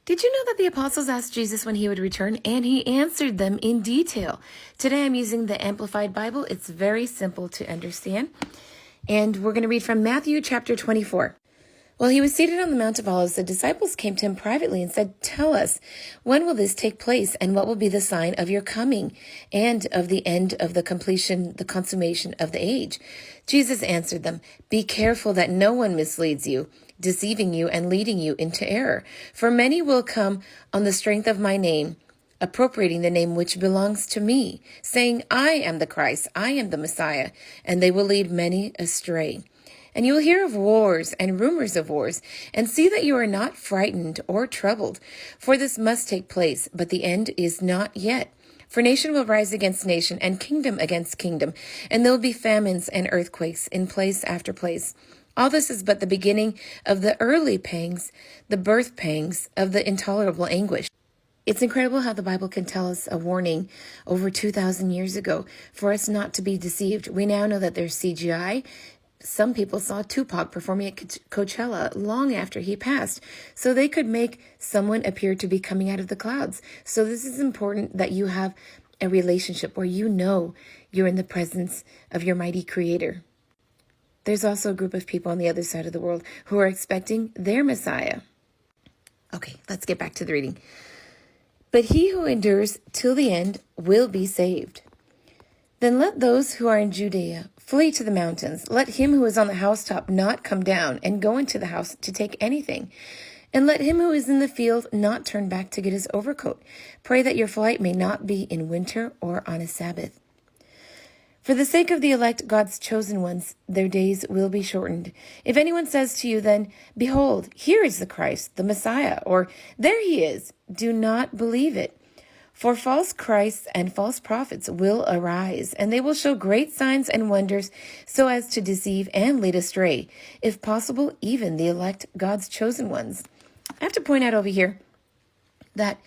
Did you know that the apostles asked Jesus when he would return, and he answered them in detail? Today I'm using the Amplified Bible. It's very simple to understand. And we're going to read from Matthew chapter 24. While he was seated on the Mount of Olives, the disciples came to him privately and said, "Tell us, when will this take place, and what will be the sign of your coming and of the end of the consummation of the age?" Jesus answered them, "Be careful that no one misleads you, deceiving you and leading you into error. For many will come on the strength of my name, appropriating the name which belongs to me, saying, 'I am the Christ, I am the Messiah,' and they will lead many astray. And you will hear of wars and rumors of wars, and see that you are not frightened or troubled, for this must take place, but the end is not yet. For nation will rise against nation, and kingdom against kingdom, and there will be famines and earthquakes in place after place. All this is but the beginning of the early pangs, the birth pangs of the intolerable anguish." It's incredible how the Bible can tell us a warning over 2,000 years ago for us not to be deceived. We now know that there's CGI. Some people saw Tupac performing at Coachella long after he passed, so they could make someone appear to be coming out of the clouds. So this is important that you have a relationship where you know you're in the presence of your mighty Creator. There's also a group of people on the other side of the world who are expecting their Messiah. Okay, let's get back to the reading. "But he who endures till the end will be saved. Then let those who are in Judea flee to the mountains. Let him who is on the housetop not come down and go into the house to take anything. And let him who is in the field not turn back to get his overcoat. Pray that your flight may not be in winter or on a Sabbath. For the sake of the elect, God's chosen ones, their days will be shortened. If anyone says to you then, 'Behold, here is the Christ, the Messiah,' or 'There he is,' do not believe it. For false Christs and false prophets will arise, and they will show great signs and wonders so as to deceive and lead astray, if possible, even the elect, God's chosen ones." I have to point out over here that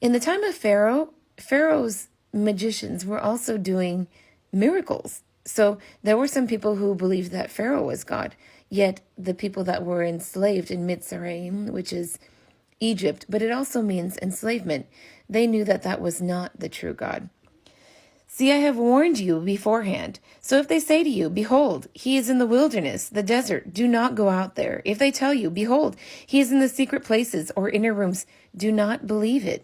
in the time of Pharaoh, Pharaoh's magicians were also doing miracles. So there were some people who believed that Pharaoh was God, yet the people that were enslaved in Mitzrayim, which is Egypt, but it also means enslavement, they knew that that was not the true God. "See, I have warned you beforehand. So if they say to you, 'Behold, he is in the wilderness, the desert,' do not go out there. If they tell you, 'Behold, he is in the secret places or inner rooms,' do not believe it."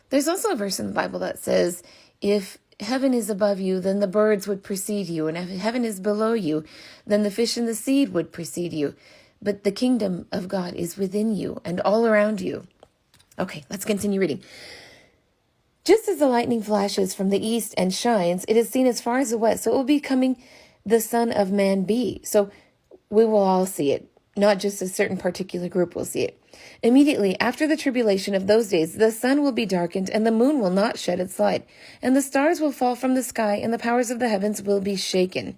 There's also a verse in the Bible that says, if heaven is above you, then the birds would precede you. And if heaven is below you, then the fish in the sea would precede you. But the kingdom of God is within you and all around you. Okay, let's continue reading. "Just as the lightning flashes from the east and shines, it is seen as far as the west. So it will be coming the Son of Man be." So we will all see it. Not just a certain particular group will see it. "Immediately after the tribulation of those days, the sun will be darkened, and the moon will not shed its light, and the stars will fall from the sky, and the powers of the heavens will be shaken.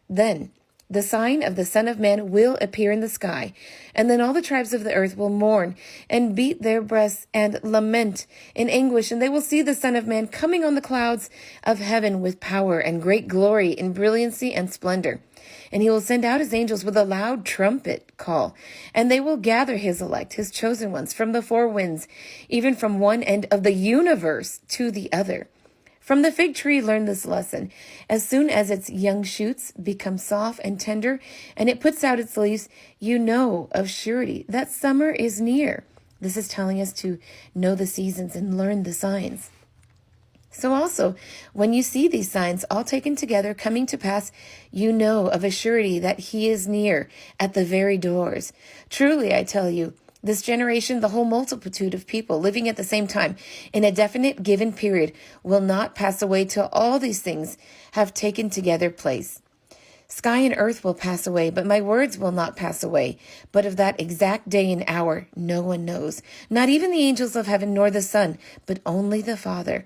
Then the sign of the Son of Man will appear in the sky, and then all the tribes of the earth will mourn and beat their breasts and lament in anguish, and they will see the Son of Man coming on the clouds of heaven with power and great glory in brilliancy and splendor. And he will send out his angels with a loud trumpet call, and they will gather his elect, his chosen ones, from the four winds, even from one end of the universe to the other. From the fig tree learn this lesson. As soon as its young shoots become soft and tender, and it puts out its leaves, you know of surety that summer is near." This is telling us to know the seasons and learn the signs. "So also, when you see these signs all taken together coming to pass, you know of a surety that he is near at the very doors. Truly, I tell you, this generation, the whole multitude of people living at the same time in a definite given period, will not pass away till all these things have taken together place. Sky and earth will pass away, but my words will not pass away. But of that exact day and hour, no one knows, not even the angels of heaven nor the Son, but only the Father.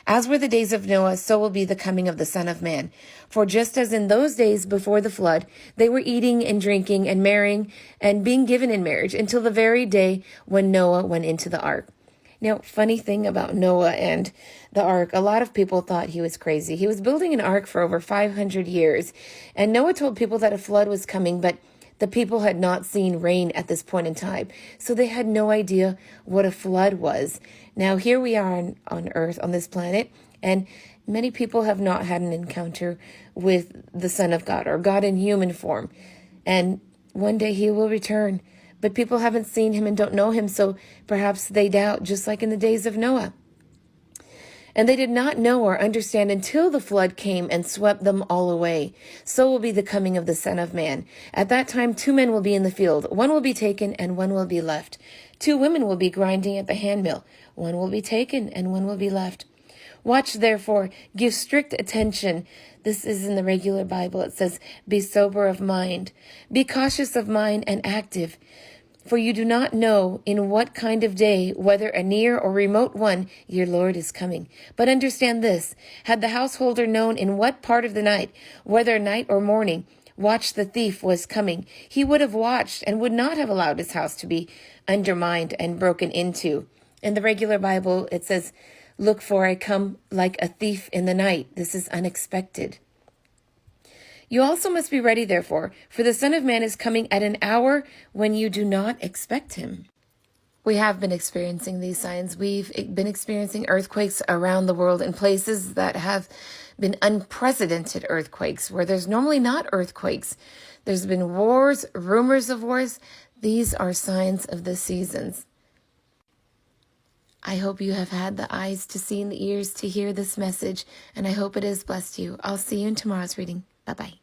As were the days of Noah, so will be the coming of the Son of Man. For just as in those days before the flood, they were eating and drinking and marrying and being given in marriage until the very day when Noah went into the ark." Now, funny thing about Noah and the ark, a lot of people thought he was crazy. He was building an ark for over 500 years, and Noah told people that a flood was coming, but The people had not seen rain at this point in time, so they had no idea what a flood was. Now, here we are on Earth, on this planet, and many people have not had an encounter with the Son of God or God in human form. And one day he will return, but people haven't seen him and don't know him, so perhaps they doubt, just like in the days of Noah. And they did not know or understand until the flood came and swept them all away. So will be the coming of the Son of Man. At that time, 2 men will be in the field. One will be taken and one will be left. 2 women will be grinding at the handmill. One will be taken and one will be left. Watch, therefore, give strict attention. This is in the regular Bible. It says, be sober of mind. Be cautious of mind and active. For you do not know in what kind of day, whether a near or remote one, your Lord is coming. But understand this, had the householder known in what part of the night, whether night or morning, watch the thief was coming, he would have watched and would not have allowed his house to be undermined and broken into. In the regular Bible, it says, look, for I come like a thief in the night. This is unexpected. You also must be ready, therefore, for the Son of Man is coming at an hour when you do not expect him. We have been experiencing these signs. We've been experiencing earthquakes around the world in places that have been unprecedented earthquakes, where there's normally not earthquakes. There's been wars, rumors of wars. These are signs of the seasons. I hope you have had the eyes to see and the ears to hear this message, and I hope it has blessed you. I'll see you in tomorrow's reading. Bye-bye.